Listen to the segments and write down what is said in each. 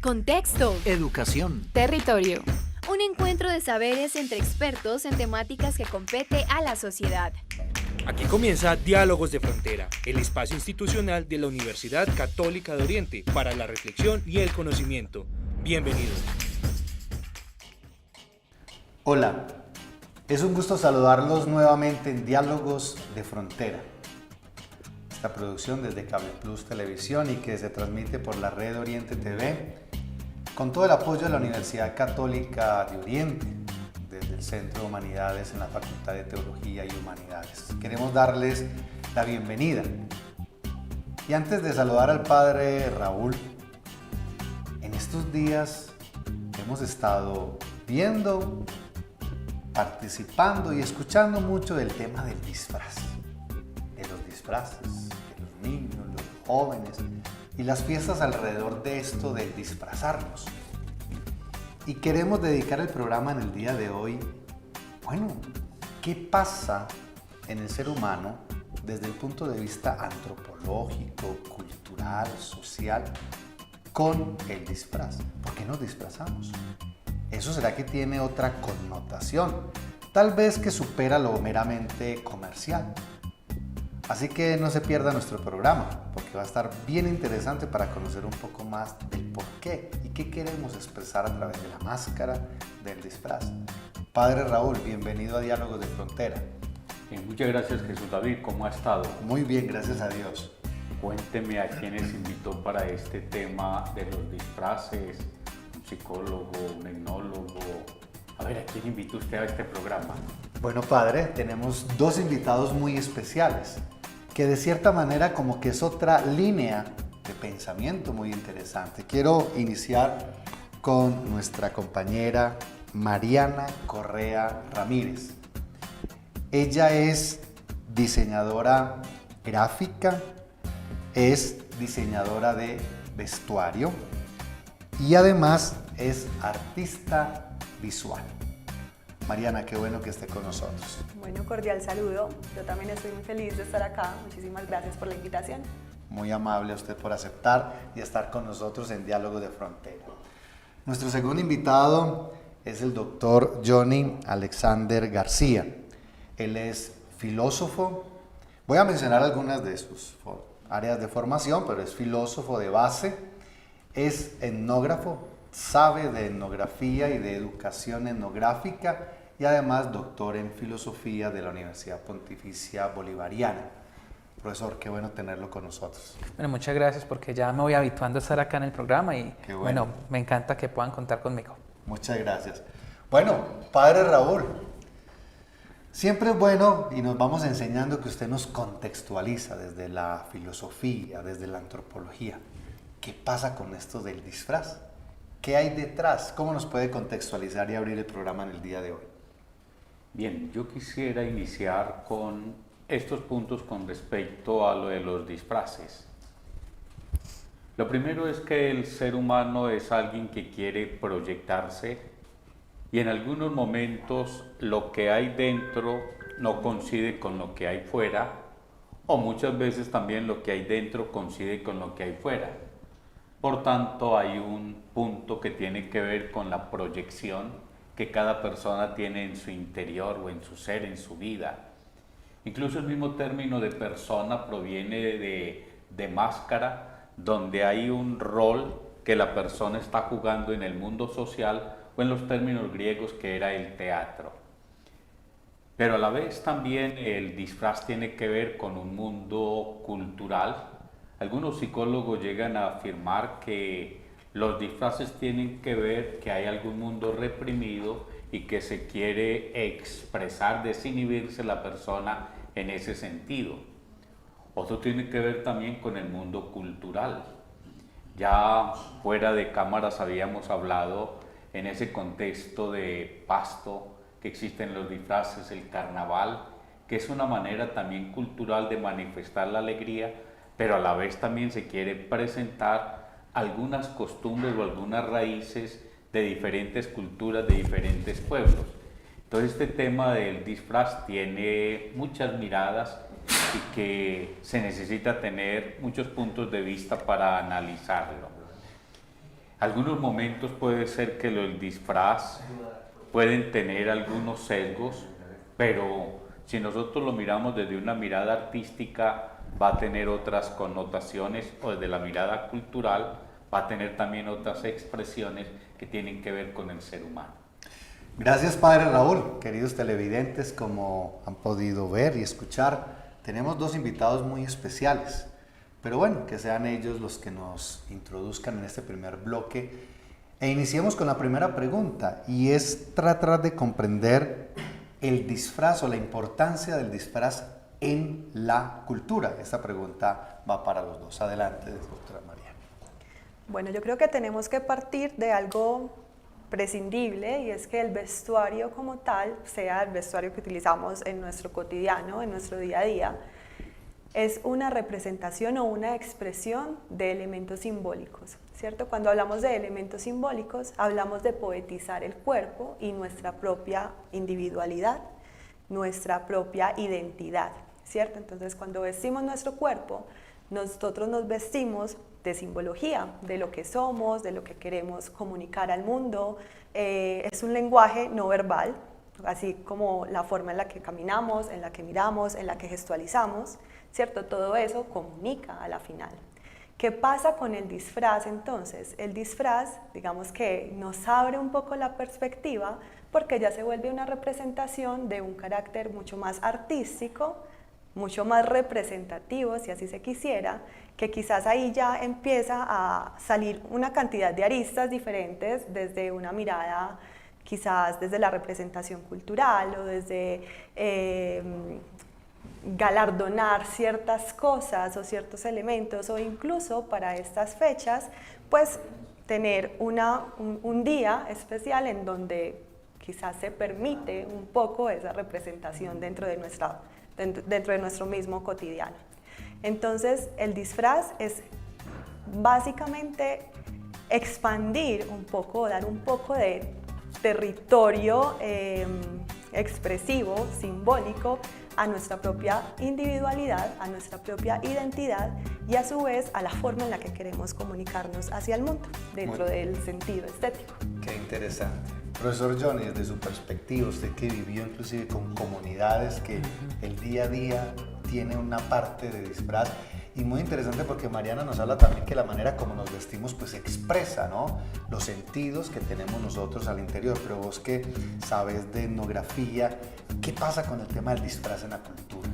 Contexto. Educación. Territorio. Un encuentro de saberes entre expertos en temáticas que compete a la sociedad. Aquí comienza Diálogos de Frontera, el espacio institucional de la Universidad Católica de Oriente para la reflexión y el conocimiento. Bienvenidos. Hola, es un gusto saludarlos nuevamente en Diálogos de Frontera. Esta producción desde Cable Plus Televisión y que se transmite por la red Oriente TV con todo el apoyo de la Universidad Católica de Oriente, desde el Centro de Humanidades en la Facultad de Teología y Humanidades. Queremos darles la bienvenida. Y antes de saludar al Padre Raúl, en estos días hemos estado viendo, participando y escuchando mucho del tema del disfraz, de los disfraces, de los niños, los jóvenes y las fiestas alrededor de esto del disfrazarnos. Y queremos dedicar el programa en el día de hoy, ¿qué pasa en el ser humano desde el punto de vista antropológico, cultural, social, con el disfraz? ¿Por qué nos disfrazamos? ¿Eso será que tiene otra connotación? Tal vez que supera lo meramente comercial. Así que no se pierda nuestro programa, porque va a estar bien interesante para conocer un poco más del por qué y qué queremos expresar a través de la máscara del disfraz. Padre Raúl, bienvenido a Diálogos de Frontera. Muchas gracias, Jesús David. ¿Cómo ha estado? Muy bien, gracias a Dios. Cuénteme a quiénes invitó para este tema de los disfraces, un psicólogo, un etnólogo. A ver, ¿a quién invitó usted a este programa? Bueno, Padre, tenemos dos invitados muy especiales, que de cierta manera como que es otra línea de pensamiento muy interesante. Quiero iniciar con nuestra compañera Mariana Correa Ramírez. Ella es diseñadora gráfica, es diseñadora de vestuario y además es artista visual. Mariana, qué bueno que esté con nosotros. Bueno, cordial saludo. Yo también estoy muy feliz de estar acá. Muchísimas gracias por la invitación. Muy amable a usted por aceptar y estar con nosotros en Diálogo de Frontera. Nuestro segundo invitado es el doctor Johnny Alexander García. Él es filósofo. Voy a mencionar algunas de sus áreas de formación, pero es filósofo de base, es etnógrafo, sabe de etnografía y de educación etnográfica y además doctor en filosofía de la Universidad Pontificia Bolivariana. Profesor, qué bueno tenerlo con nosotros. Bueno, muchas gracias porque ya me voy habituando a estar acá en el programa y bueno, me encanta que puedan contar conmigo. Muchas gracias. Bueno, Padre Raúl, siempre es bueno y nos vamos enseñando que usted nos contextualiza desde la filosofía, desde la antropología. ¿Qué pasa con esto del disfraz? ¿Qué hay detrás? ¿Cómo nos puede contextualizar y abrir el programa en el día de hoy? Bien, yo quisiera iniciar con estos puntos con respecto a lo de los disfraces. Lo primero es que el ser humano es alguien que quiere proyectarse y en algunos momentos lo que hay dentro no coincide con lo que hay fuera, o muchas veces también lo que hay dentro coincide con lo que hay fuera. Por tanto, hay un punto que tiene que ver con la proyección que cada persona tiene en su interior o en su ser, en su vida. Incluso el mismo término de persona proviene de máscara, donde hay un rol que la persona está jugando en el mundo social o en los términos griegos que era el teatro. Pero a la vez también el disfraz tiene que ver con un mundo cultural. Algunos psicólogos llegan a afirmar que los disfraces tienen que ver que hay algún mundo reprimido y que se quiere expresar, desinhibirse la persona en ese sentido. Otro tiene que ver también con el mundo cultural. Ya fuera de cámaras habíamos hablado en ese contexto de Pasto que existen los disfraces, el carnaval, que es una manera también cultural de manifestar la alegría, pero a la vez también se quiere presentar algunas costumbres o algunas raíces de diferentes culturas, de diferentes pueblos. Entonces este tema del disfraz tiene muchas miradas y que se necesita tener muchos puntos de vista para analizarlo. Algunos momentos puede ser que el disfraz pueden tener algunos sesgos, pero si nosotros lo miramos desde una mirada artística, va a tener otras connotaciones, o desde la mirada cultural, va a tener también otras expresiones que tienen que ver con el ser humano. Gracias, Padre Raúl. Queridos televidentes, como han podido ver y escuchar, tenemos dos invitados muy especiales. Pero bueno, que sean ellos los que nos introduzcan en este primer bloque. E iniciemos con la primera pregunta, y es tratar de comprender el disfraz o la importancia del disfraz en la cultura. Esta pregunta va para los dos. Adelante, doctora Mariana. Bueno, yo creo que tenemos que partir de algo prescindible, y es que el vestuario como tal, sea el vestuario que utilizamos en nuestro cotidiano, en nuestro día a día, es una representación o una expresión de elementos simbólicos, ¿cierto? Cuando hablamos de elementos simbólicos, hablamos de poetizar el cuerpo y nuestra propia individualidad, nuestra propia identidad, ¿cierto? Entonces, cuando vestimos nuestro cuerpo, nosotros nos vestimos de simbología, de lo que somos, de lo que queremos comunicar al mundo. Es un lenguaje no verbal, así como la forma en la que caminamos, en la que miramos, en la que gestualizamos, ¿cierto? Todo eso comunica a la final. ¿Qué pasa con el disfraz entonces? El disfraz, digamos que nos abre un poco la perspectiva, porque ya se vuelve una representación de un carácter mucho más artístico, mucho más representativo, si así se quisiera, que quizás ahí ya empieza a salir una cantidad de aristas diferentes desde una mirada, quizás desde la representación cultural o desde galardonar ciertas cosas o ciertos elementos, o incluso para estas fechas, pues tener un día especial en donde quizás se permite un poco esa representación dentro de nuestro mismo cotidiano. Entonces, el disfraz es básicamente expandir un poco, dar un poco de territorio expresivo, simbólico, a nuestra propia individualidad, a nuestra propia identidad, y a su vez a la forma en la que queremos comunicarnos hacia el mundo, dentro del sentido estético. Qué interesante. Profesor Johnny, desde su perspectiva, usted que vivió inclusive con comunidades que el día a día tiene una parte de disfraz, y muy interesante porque Mariana nos habla también que la manera como nos vestimos pues expresa, ¿no?, los sentidos que tenemos nosotros al interior. Pero vos que sabes de etnografía, ¿qué pasa con el tema del disfraz en la cultura?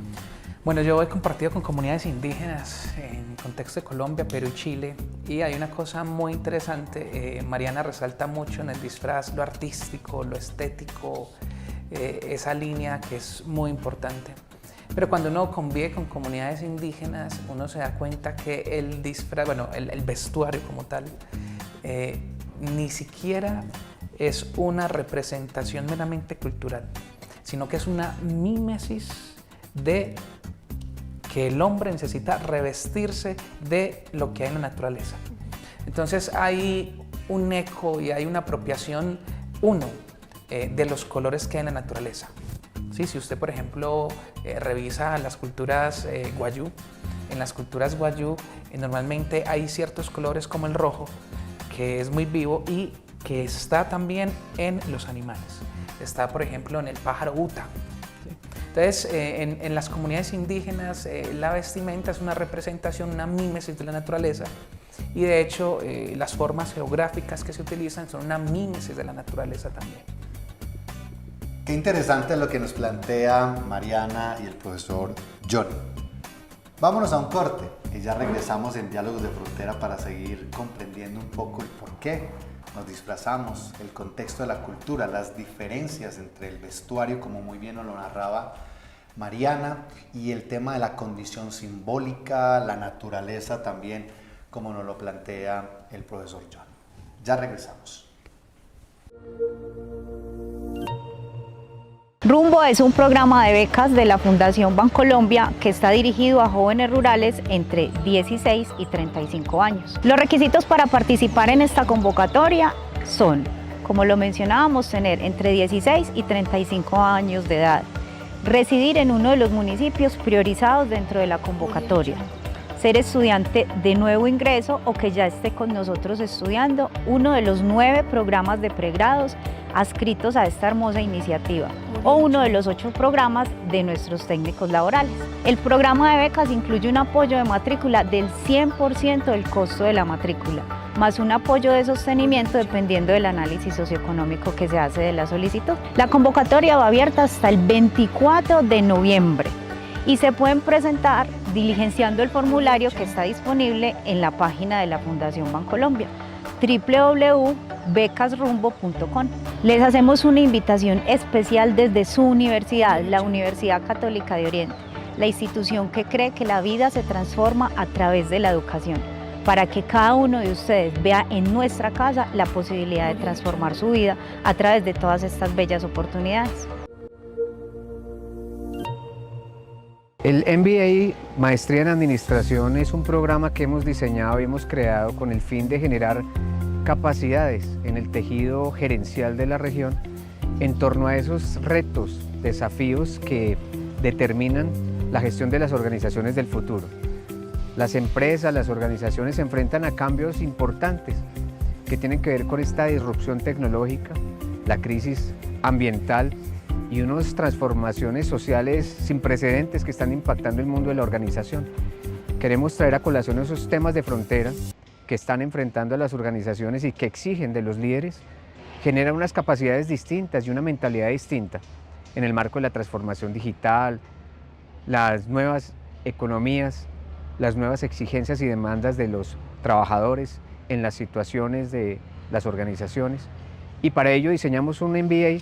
Bueno, yo he compartido con comunidades indígenas en contexto de Colombia, Perú y Chile, y hay una cosa muy interesante. Mariana resalta mucho en el disfraz lo artístico, lo estético, esa línea que es muy importante. Pero cuando uno convive con comunidades indígenas, uno se da cuenta que el disfraz, bueno, el vestuario como tal, ni siquiera es una representación meramente cultural, sino que es una mímesis de que el hombre necesita revestirse de lo que hay en la naturaleza. Entonces hay un eco y hay una apropiación, de los colores que hay en la naturaleza. ¿Sí? Si usted, por ejemplo, revisa las culturas guayú, en las culturas guayú normalmente hay ciertos colores como el rojo, que es muy vivo y que está también en los animales. Está, por ejemplo, en el pájaro uta. ¿Sí? Entonces, en las comunidades indígenas, la vestimenta es una representación, una mímesis de la naturaleza, y de hecho las formas geográficas que se utilizan son una mímesis de la naturaleza también. Qué interesante lo que nos plantea Mariana y el profesor Johnny. Vámonos a un corte y ya regresamos en Diálogos de Frontera para seguir comprendiendo un poco el por qué nos disfrazamos, el contexto de la cultura, las diferencias entre el vestuario, como muy bien nos lo narraba Mariana, y el tema de la condición simbólica, la naturaleza también, como nos lo plantea el profesor John. Ya regresamos. Rumbo es un programa de becas de la Fundación Bancolombia que está dirigido a jóvenes rurales entre 16 y 35 años. Los requisitos para participar en esta convocatoria son, como lo mencionábamos, tener entre 16 y 35 años de edad, residir en uno de los municipios priorizados dentro de la convocatoria, ser estudiante de nuevo ingreso o que ya esté con nosotros estudiando uno de los 9 programas de pregrados adscritos a esta hermosa iniciativa o uno de los 8 programas de nuestros técnicos laborales. El programa de becas incluye un apoyo de matrícula del 100% del costo de la matrícula, más un apoyo de sostenimiento dependiendo del análisis socioeconómico que se hace de la solicitud. La convocatoria va abierta hasta el 24 de noviembre y se pueden presentar diligenciando el formulario que está disponible en la página de la Fundación Bancolombia, www.becasrumbo.com. Les hacemos una invitación especial desde su universidad, la Universidad Católica de Oriente, la institución que cree que la vida se transforma a través de la educación, para que cada uno de ustedes vea en nuestra casa la posibilidad de transformar su vida a través de todas estas bellas oportunidades. El MBA, Maestría en Administración, es un programa que hemos diseñado y hemos creado con el fin de generar capacidades en el tejido gerencial de la región en torno a esos retos, desafíos que determinan la gestión de las organizaciones del futuro. Las empresas, las organizaciones se enfrentan a cambios importantes que tienen que ver con esta disrupción tecnológica, la crisis ambiental y unas transformaciones sociales sin precedentes que están impactando el mundo de la organización. Queremos traer a colación esos temas de frontera que están enfrentando a las organizaciones y que exigen de los líderes, generan unas capacidades distintas y una mentalidad distinta en el marco de la transformación digital, las nuevas economías, las nuevas exigencias y demandas de los trabajadores en las situaciones de las organizaciones. Y para ello diseñamos un MBA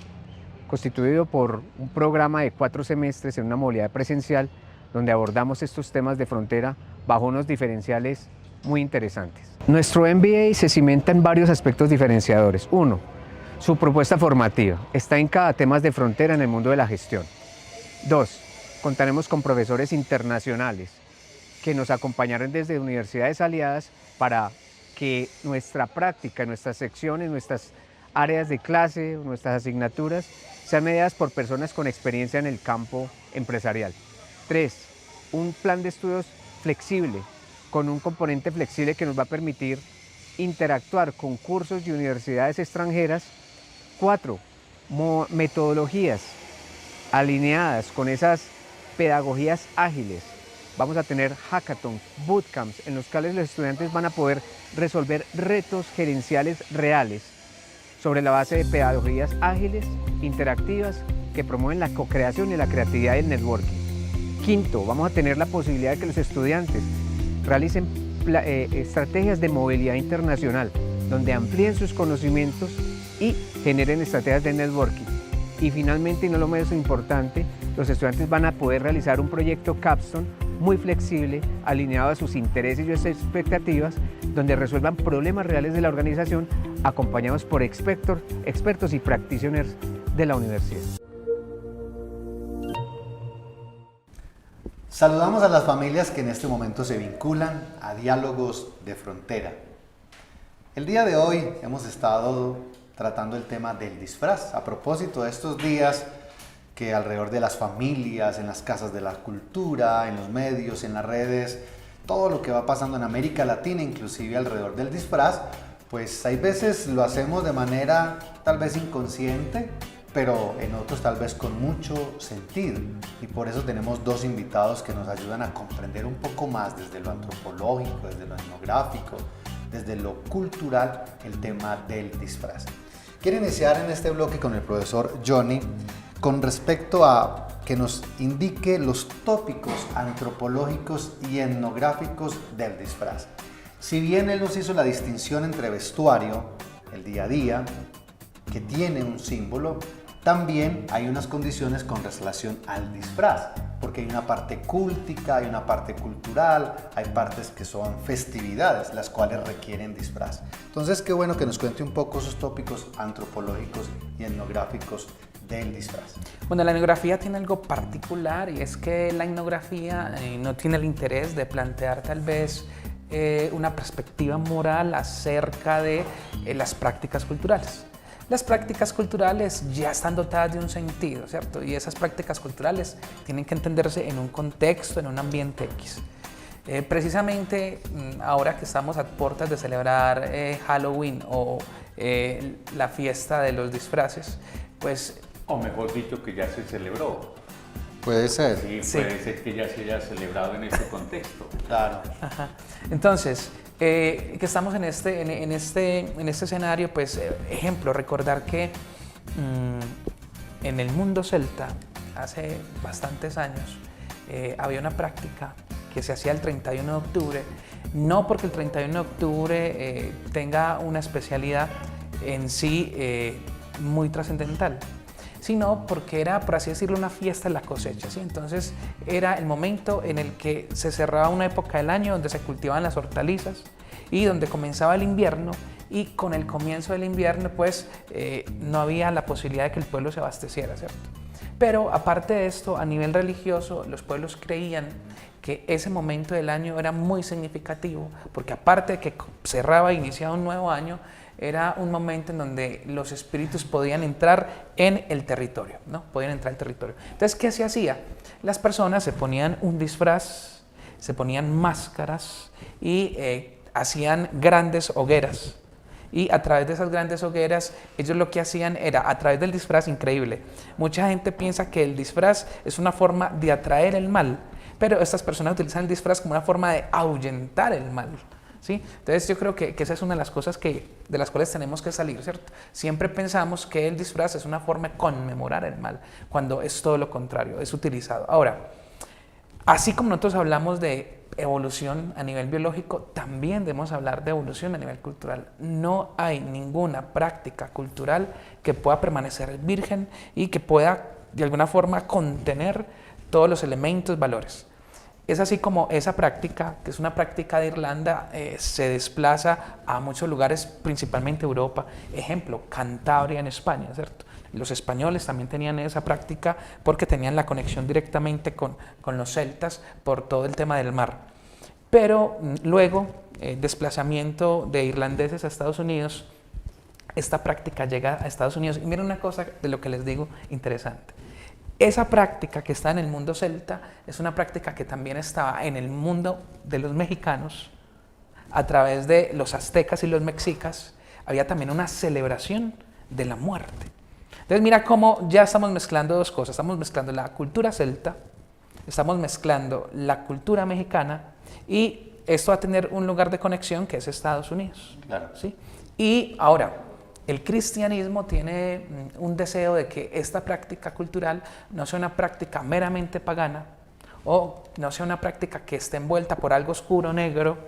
constituido por un programa de 4 semestres en una modalidad presencial donde abordamos estos temas de frontera bajo unos diferenciales muy interesantes. Nuestro MBA se cimenta en varios aspectos diferenciadores. 1, su propuesta formativa está en cada tema de frontera en el mundo de la gestión. 2, contaremos con profesores internacionales que nos acompañarán desde universidades aliadas para que nuestra práctica, nuestras secciones, nuestras áreas de clase, nuestras asignaturas sean mediadas por personas con experiencia en el campo empresarial. 3, un plan de estudios flexible, con un componente flexible que nos va a permitir interactuar con cursos y universidades extranjeras. 4, metodologías alineadas con esas pedagogías ágiles. Vamos a tener hackathons, bootcamps, en los cuales los estudiantes van a poder resolver retos gerenciales reales sobre la base de pedagogías ágiles, interactivas, que promueven la co-creación y la creatividad y el networking. 5, vamos a tener la posibilidad de que los estudiantes realicen estrategias de movilidad internacional, donde amplíen sus conocimientos y generen estrategias de networking. Y finalmente, y no lo menos importante, los estudiantes van a poder realizar un proyecto capstone muy flexible, alineado a sus intereses y sus expectativas, donde resuelvan problemas reales de la organización, acompañados por expertos y practitioners de la universidad. Saludamos a las familias que en este momento se vinculan a Diálogos de Frontera. El día de hoy hemos estado tratando el tema del disfraz, a propósito de estos días que alrededor de las familias, en las casas de la cultura, en los medios, en las redes, todo lo que va pasando en América Latina, inclusive alrededor del disfraz, pues hay veces lo hacemos de manera tal vez inconsciente, pero en otros tal vez con mucho sentido. Y por eso tenemos 2 invitados que nos ayudan a comprender un poco más desde lo antropológico, desde lo etnográfico, desde lo cultural, el tema del disfraz. Quiero iniciar en este bloque con el profesor Johnny con respecto a que nos indique los tópicos antropológicos y etnográficos del disfraz. Si bien él nos hizo la distinción entre vestuario, el día a día, que tiene un símbolo, también hay unas condiciones con relación al disfraz, porque hay una parte cúltica, hay una parte cultural, hay partes que son festividades, las cuales requieren disfraz. Entonces, qué bueno que nos cuente un poco esos tópicos antropológicos y etnográficos del disfraz. Bueno, la etnografía tiene algo particular y es que la etnografía no tiene el interés de plantear tal vez una perspectiva moral acerca de las prácticas culturales. Las prácticas culturales ya están dotadas de un sentido, ¿cierto? Y esas prácticas culturales tienen que entenderse en un contexto, en un ambiente X. Precisamente ahora que estamos a puertas de celebrar Halloween o la fiesta de los disfraces, pues... O mejor dicho, que ya se celebró. Puede ser. Sí, Sí. puede ser que ya se haya celebrado en este contexto. Claro. Ajá. Entonces, que estamos en este escenario, pues, ejemplo, recordar que en el mundo celta, hace bastantes años, había una práctica que se hacía el 31 de octubre, no porque el 31 de octubre tenga una especialidad en sí muy trascendental, sino porque era, por así decirlo, una fiesta de la cosecha, ¿sí? Entonces era el momento en el que se cerraba una época del año donde se cultivaban las hortalizas y donde comenzaba el invierno, y con el comienzo del invierno pues no había la posibilidad de que el pueblo se abasteciera, ¿cierto? Pero aparte de esto, a nivel religioso, los pueblos creían que ese momento del año era muy significativo, porque aparte de que cerraba e iniciaba un nuevo año, era un momento en donde los espíritus podían entrar en el territorio, ¿no? Podían entrar al territorio. Entonces, ¿qué se hacía? Las personas se ponían un disfraz, se ponían máscaras y hacían grandes hogueras. Y a través de esas grandes hogueras, ellos lo que hacían era, a través del disfraz, increíble, mucha gente piensa que el disfraz es una forma de atraer el mal, pero estas personas utilizan el disfraz como una forma de ahuyentar el mal, ¿sí? Entonces yo creo que esa es una de las cosas de las cuales tenemos que salir, ¿cierto? Siempre pensamos que el disfraz es una forma de conmemorar el mal, cuando es todo lo contrario, es utilizado. Ahora, así como nosotros hablamos de evolución a nivel biológico, también debemos hablar de evolución a nivel cultural. No hay ninguna práctica cultural que pueda permanecer virgen y que pueda de alguna forma contener todos los elementos, valores. Es así como esa práctica, que es una práctica de Irlanda, se desplaza a muchos lugares, principalmente Europa. Ejemplo, Cantabria en España, ¿cierto? Los españoles también tenían esa práctica porque tenían la conexión directamente con los celtas por todo el tema del mar. Pero luego, desplazamiento de irlandeses a Estados Unidos, esta práctica llega a Estados Unidos. Y miren una cosa de lo que les digo interesante. Esa práctica que está en el mundo celta es una práctica que también estaba en el mundo de los mexicanos a través de los aztecas y los mexicas. Había también una celebración de la muerte. Entonces mira cómo ya estamos mezclando dos cosas. Estamos mezclando la cultura celta, estamos mezclando la cultura mexicana, y esto va a tener un lugar de conexión que es Estados Unidos. Claro. ¿Sí? Y ahora, el cristianismo tiene un deseo de que esta práctica cultural no sea una práctica meramente pagana o no sea una práctica que esté envuelta por algo oscuro, negro,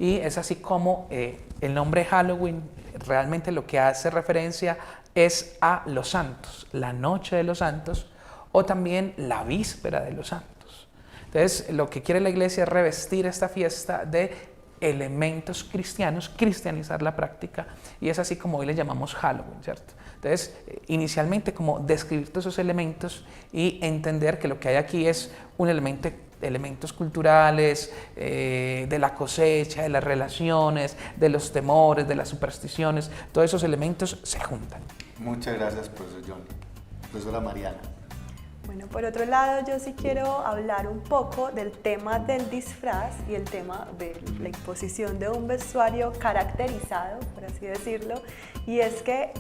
y es así como el nombre Halloween realmente lo que hace referencia es a los santos, la noche de los santos o también la víspera de los santos. Entonces, lo que quiere la iglesia es revestir esta fiesta de elementos cristianos, cristianizar la práctica, y es así como hoy le llamamos Halloween, ¿cierto? Entonces, inicialmente como describir todos esos elementos y entender que lo que hay aquí es un elementos culturales, de la cosecha, de las relaciones, de los temores, de las supersticiones, todos esos elementos se juntan. Muchas gracias, profesor John. Profesora Mariana. Bueno, por otro lado, yo sí quiero hablar un poco del tema del disfraz y el tema de la imposición de un vestuario caracterizado, por así decirlo, y es que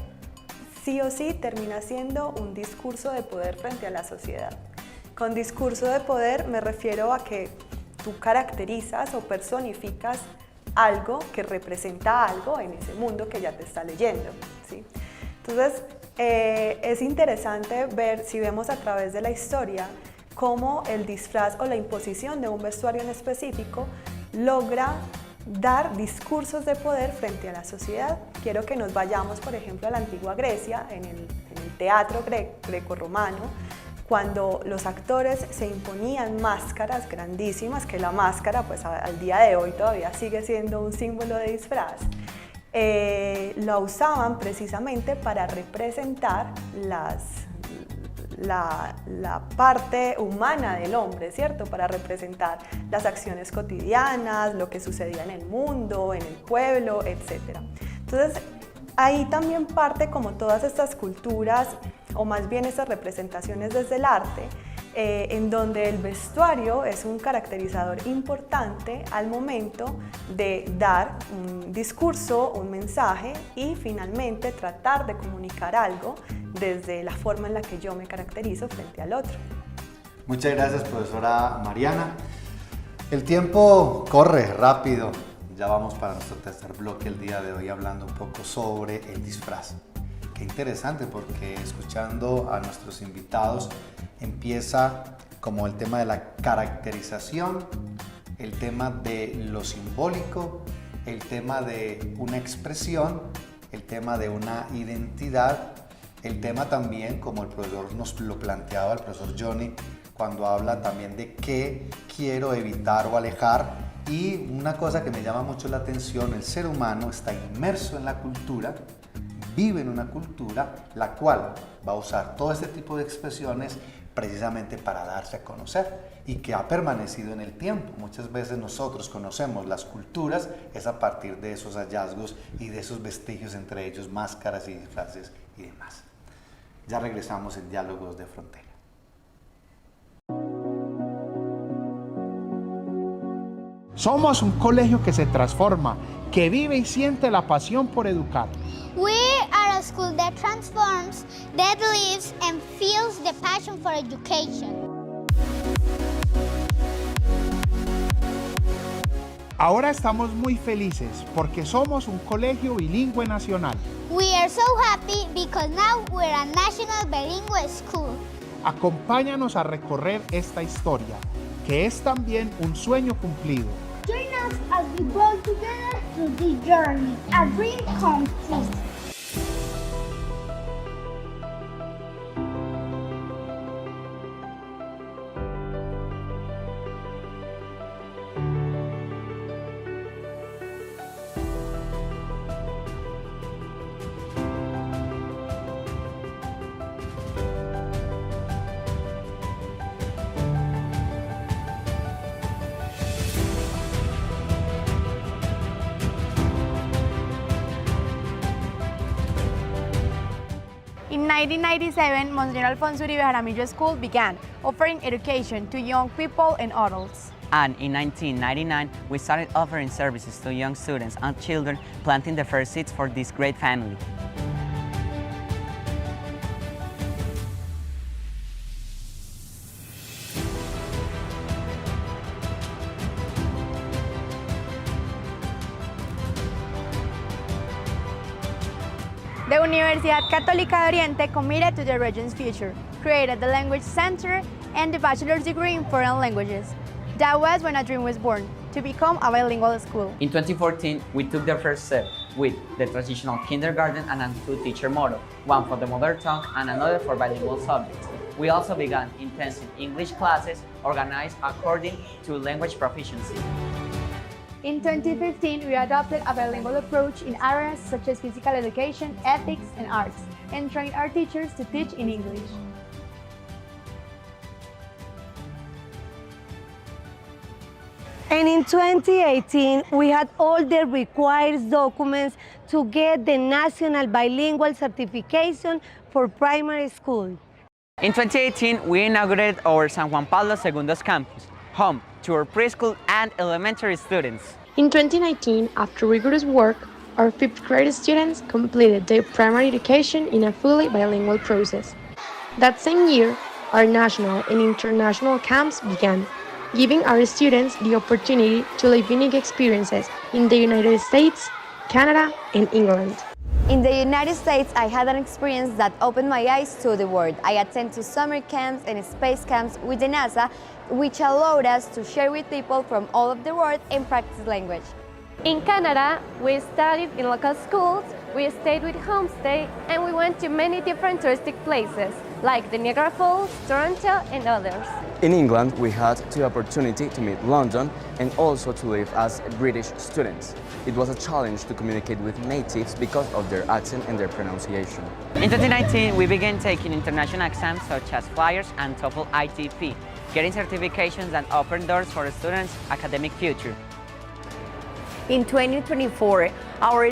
sí o sí termina siendo un discurso de poder frente a la sociedad. Con discurso de poder me refiero a que tú caracterizas o personificas algo que representa algo en ese mundo que ya te está leyendo, ¿sí? Entonces, es interesante ver, si vemos a través de la historia, cómo el disfraz o la imposición de un vestuario en específico logra dar discursos de poder frente a la sociedad. Quiero que nos vayamos, por ejemplo, a la antigua Grecia, en el teatro greco-romano, cuando los actores se imponían máscaras grandísimas, que la máscara pues al día de hoy todavía sigue siendo un símbolo de disfraz. Lo usaban precisamente para representar la parte humana del hombre, ¿cierto? Para representar las acciones cotidianas, lo que sucedía en el mundo, en el pueblo, etc. Entonces, ahí también parte como todas estas culturas, o más bien estas representaciones desde el arte, en donde el vestuario es un caracterizador importante al momento de dar un discurso, un mensaje y finalmente tratar de comunicar algo desde la forma en la que yo me caracterizo frente al otro. Muchas gracias, profesora Mariana. El tiempo corre rápido. Ya vamos para nuestro tercer bloque el día de hoy hablando un poco sobre el disfraz. Qué interesante, porque escuchando a nuestros invitados empieza como el tema de la caracterización, el tema de lo simbólico, el tema de una expresión, el tema de una identidad, el tema también, como el profesor nos lo planteaba, el profesor Johnny, cuando habla también de qué quiero evitar o alejar. Y una cosa que me llama mucho la atención, el ser humano está inmerso en la cultura, vive en una cultura la cual va a usar todo este tipo de expresiones precisamente para darse a conocer y que ha permanecido en el tiempo. Muchas veces nosotros conocemos las culturas es a partir de esos hallazgos y de esos vestigios, entre ellos máscaras y disfraces y demás. Ya regresamos en Diálogos de Frontera. Somos un colegio que se transforma, que vive y siente la pasión por educar. We are a school that transforms, that lives and feels the passion for education. Ahora estamos muy felices porque somos un colegio bilingüe nacional. We are so happy because now we're a national bilingual school. Acompáñanos a recorrer esta historia, que es también un sueño cumplido. Join us as we go together through this journey, a dream come true. In 1997, Monsignor Alfonso Uribe Jaramillo School began, offering education to young people and adults. And in 1999, we started offering services to young students and children, planting the first seeds for this great family. The Universidad Católica de Oriente, committed to the region's future, created the Language Center and the bachelor's degree in foreign languages. That was when a dream was born, to become a bilingual school. In 2014, we took the first step with the traditional kindergarten and a two-teacher model, one for the mother tongue and another for bilingual subjects. We also began intensive English classes organized according to language proficiency. In 2015, we adopted a bilingual approach in areas such as physical education, ethics, and arts, and trained our teachers to teach in English. And in 2018, we had all the required documents to get the National Bilingual Certification for primary school. In 2018, we inaugurated our San Juan Pablo Segundos campus, home to our preschool and elementary students. In 2019, after rigorous work, our 5th grade students completed their primary education in a fully bilingual process. That same year, our national and international camps began, giving our students the opportunity to live unique experiences in the United States, Canada, and England. In the United States, I had an experience that opened my eyes to the world. I attended summer camps and space camps with the NASA, which allowed us to share with people from all over the world and practice language. In Canada, we studied in local schools, we stayed with homestay, and we went to many different touristic places, like the Niagara Falls, Toronto, and others. In England, we had the opportunity to meet London and also to live as British students. It was a challenge to communicate with natives because of their accent and their pronunciation. In 2019, we began taking international exams such as FLIRS and TOEFL ITP, getting certifications that open doors for a student's academic future. In 2024, our